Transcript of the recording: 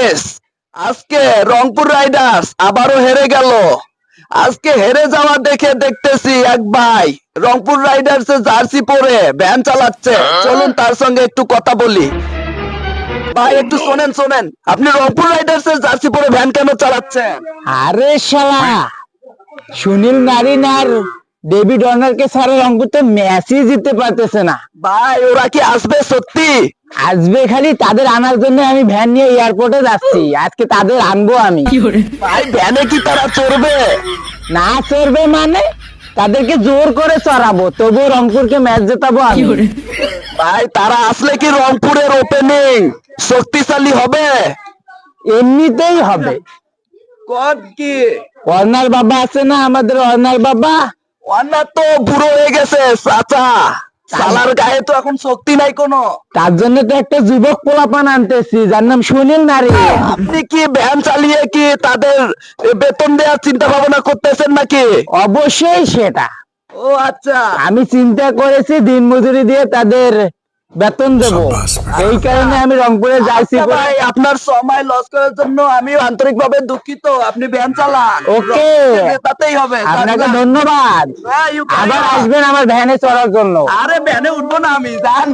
শেষ। আজকে রংপুর রাইডার্স আবারও হেরে গেল। আজকে হেরে যাওয়া দেখে দেখতেছি এক ভাই রংপুর রাইডার্স এর জার্সি পরে ভ্যান চালাচ্ছে। চলুন তার সঙ্গে একটু কথা বলি। ভাই একটু শোনেন শোনেন, আপনি রংপুর রাইডার্স এর জার্সি পরে ভ্যান কেন চালাচ্ছেন? আরে শালা, সুনীল নারিন আর ডেভিড ওয়ার্নারকে ছাড়া রংপুর তো ম্যাচই জিততে পারতেছে না। ভাই ওরা কি আসবে সত্যি? আসবে, খালি তাদের আনার জন্য আমি ভ্যান নিয়ে এয়ারপোর্টে যাচ্ছি। আজকে তাদের আনবো আমি। ভাই ভ্যানে কি তারা চড়বে? না চড়বে মানে? তাদেরকে জোর করে চড়াবো, তবু রংপুরকে ম্যাচ জেতাবো আমি। ভাই তারা আসলে কি রংপুরের ওপেনিং শক্তিশালী হবে? এমনিতেই হবে। কদ কি ওয়ার্নার বাবা আছে না, আমাদের ওয়ার্নার বাবা। ওয়ার্নার তো বুড়ো হয়ে গেছে চাচা, সালার গায়ে তো এখন শক্তি নাই কোনো। তার জন্য তো একটা যুবক পোলাপান আনতেছি, যার নাম সুনীল নারী। আপনি কি ভ্যান চালিয়ে কি তাদের বেতন দেওয়ার চিন্তা ভাবনা করতেছেন নাকি? অবশ্যই সেটা ও আচ্ছা। আমি চিন্তা করেছি, দিন মজুরি দিয়ে তাদের বেতন দেব। এই কারণে আমি রংপুরে যাইছি। আচ্ছা ভাই, আপনার সময় লস করার জন্য আমি আন্তরিকভাবে দুঃখিত। আপনি ভ্যান চালান, ওকে, তাতেই হবে। আপনাকে ধন্যবাদ। হ্যাঁ, you carry আবার on. আসবেন আমার ভ্যানে চড়ার জন্য। আরে ভ্যানে উঠবো না আমি, যান।